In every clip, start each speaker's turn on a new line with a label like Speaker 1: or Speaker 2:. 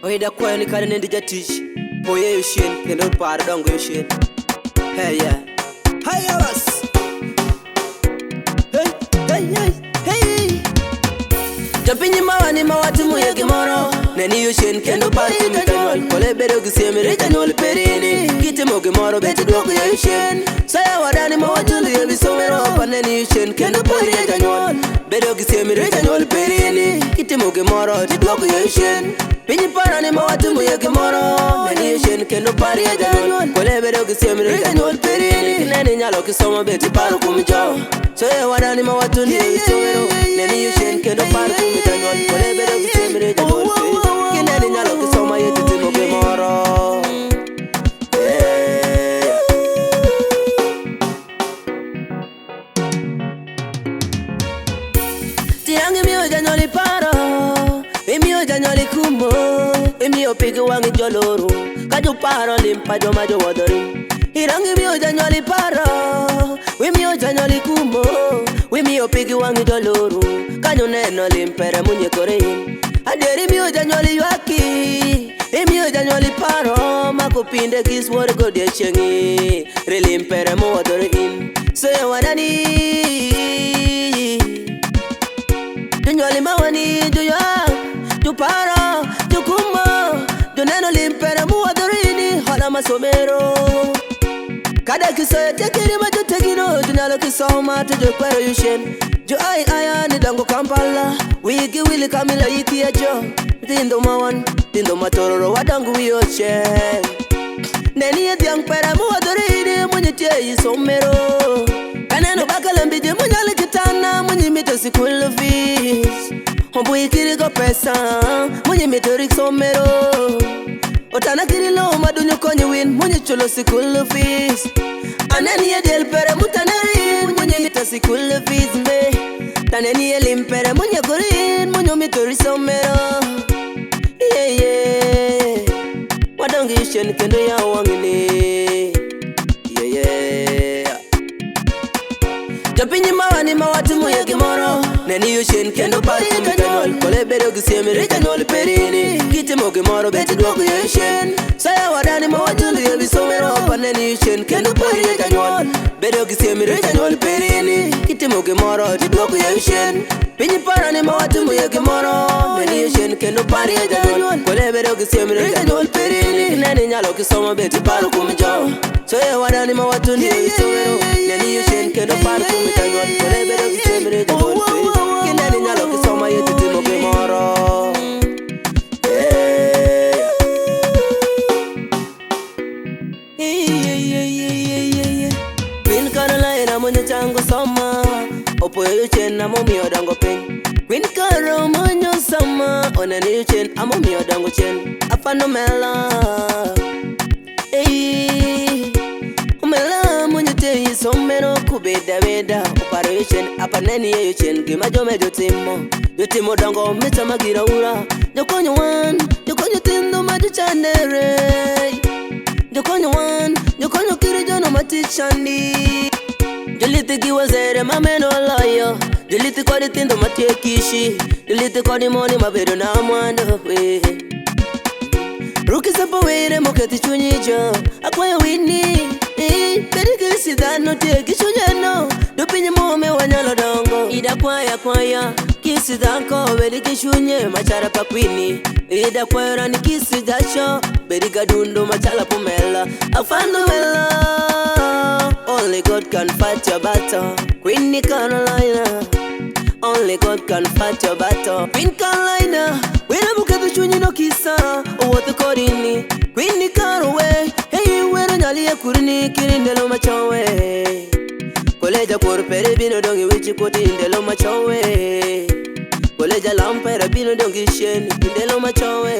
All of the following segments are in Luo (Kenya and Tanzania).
Speaker 1: Oida kwani kare nendi jatich Poye yushin kendo par dongo yushin. Hey yeah. Hey us. Hey. Japinyi mawani mawati muye gimoro. Neni yushin kendo par kumi kanyol. Kole bedo gisemi reja nyol perini. Kiti mo gimoro beti dwoko ya yushin. Saya wadani mawajundu yebi somero. Pa neni yushin kendo par reja nyol. Bedo gisemi reja nyol perini. Kiti mo gimoro ti dwoko ya yushin. Pinyi para ni mawatu muye gimoro. Neni yushin kendo par reja nyol. Kole bedo gisemi reja nyol perini. Kineni nyalo kisoma beti paru kumijo. Saya wadani mawatu ni yebi somero. Neni yushin kendo par kumi kanyol. Kole bedo gisemi reja nyol perini. Kineni nyalo kisoma yetu timo gimoro. Tiangi miyo janyoli paro, imiyo janyoli kumo, imiyo pigi wangi joloro, kajo paro limpa joma jo wadori. Irangi miyo janyoli paro, imiyo janyoli kumo, imiyo pigi wangi joloro, kanyo neno limpere munye korein. Aderi miyo janyoli yuaki, imiyo janyoli paro, makupinde kiswore godye chengi, relimpere mu wadorin. So ya wadani Dunyoli mawani juya, jupara, jukumo, duneno limpere muwadorini, hala masomero. Kada kisoye tekiri majutegino, dunyalo kisoma tujukwero yushen. Ju ai aya ni dango Kampala, wiki wili kamila yiki ya jo. Tindo mawan, tindo matororo wadangu wiyochen. Neni ya diang pere muwadorini, munyitie yisomero. Kaneno bakalambi je munyali kitana, munyimito sikulu fees. Hombu ikiri go pesa, munyimito riksomero. Otana kirilo madunyo konye win, munyichulo sikulu fees. Aneni ya del pere mutaneri, munyimito sikulu fees me. Taneni ya limpere munyakurin, munyimito riksomero. Yeah. Wadangi yushen kendo ya wangini. Yeah. Japinyi mawani mawati muye gimoro. Neni yushin kendo pari kumi kanyol. Kole bedo gisemi reja nyol perini. Kiti mo gimoro beti dwoko ya yushin. Saya wadani mawajundu yebi somero. Pa neni yushin kendo pari reja nyol. Bedo gisemi reja nyol perini. Kiti mo gimoro ti dwoko ya yushin. Pinyi para ni mawati muye gimoro. Neni yushin kendo pari reja nyol. Kole bedo gisemi reja nyol perini. Neni nyalo kisoma beti paru kumijo. Saya wadani mawajundu yebi somero. Neni yushin kendo pari kumi kanyol. Kole bedo gisemi reja nyol perini. Kineni nyalo kisoma yetu timo gimoro. Queen Carolina mwenye chango soma. Opoye yuchen amo miyo dango pen. Queen Caro mwenye soma. Oneni yuchen amo miyo dango chen. Afano mela. Umela mwenye te yisomero kubeda beda. Uparo yuchen apaneni ye yuchen gima jome jotimo dango mita magira ura. Jokonyo wan, jokonyo tindo majuchanere. Jokonyo wan, jokonyo kirijono matichandi. Joliti kiwazere mameno layo. Joliti kodi tindo matie kishi. Joliti kodi moni mabedo na mwando we. Ruki sepo were moketi chunyijo. Akwaya wini Bedi kisi dano tie kishunyeno. Dupinye mome wanyalo dongo. Ida kwaya kisi danko. Bedi kishunye machara pakwini. Ida kwaya rani kisi dasho. Bedi gadundo machala pumela. Afando mela. Only God can fight your battle. Queen Carolina. Only God can fight your battle. Queen Carolina. Wena bukatu chunyi no kisa. Owotu korini. Queen Carolina. Hey, wena nyali ya kurini. Kirindelo machowe. Koleja korpere bino dongi wichi koti indelo machowe. Koleja lampere bino dongi shen indelo machowe.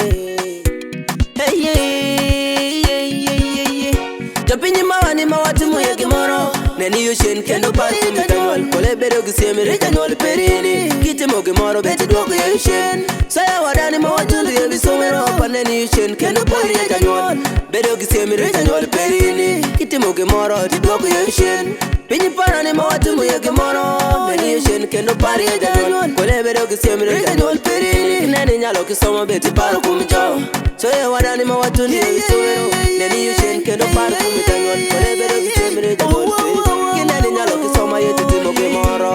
Speaker 1: Hey. Japinyi mawani mawati muye gimoro. Neni yushin kendo pari kumi kanyol. Kole bedo gisemi reja nyol perini. Kiti mo gimoro beti dwoko ya yushin. Saya wadani mawajundu yebi somero. Pa neni yushin kendo pari reja nyol. Bedo gisemi reja nyol perini. Kiti mo gimoro ti dwoko ya yushin. Pinyi para ni mawati muye gimoro. Neni yushin kendo pari e janyuol kole bedo kisiemre janyuol pirini neni nyalo kisomo beti paro kum jo so e wadani ma watuni e isuero neni yushen kendo paro kum janyuol kole bedo kisiemre janyuol pirini neni nyalo kisomo yetu timo gimoro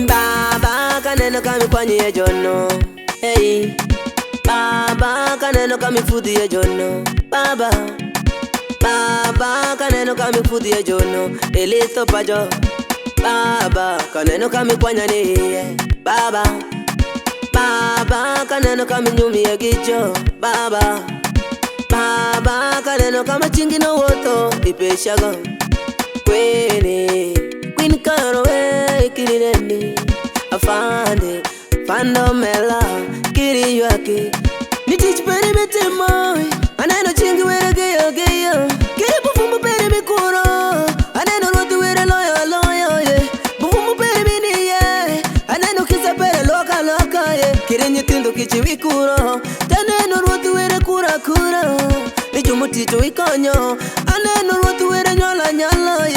Speaker 1: Baba kaneno kami kwanyi e jono hey Baba kaneno kami fudi e jono Baba kaneno kami fudi e jono elitho pajo Baba kaneno kami kwanya ni Baba kaneno kami nyumi e gijo Baba kaneno kama chingi no woto ipeshago Queen Karowe kirireni afande fandomela kiri yuaki nitich peri mitimoy aneno chingi were geyo kiri bufumbu peri mikuro aneno rotu were loyo ye bufumbu peri mini ye aneno kisa peri loka ye kiri nyithindo kichi wikuro taneno rotu were kura Ijumutito ikonyo aneno rotu were nyola ye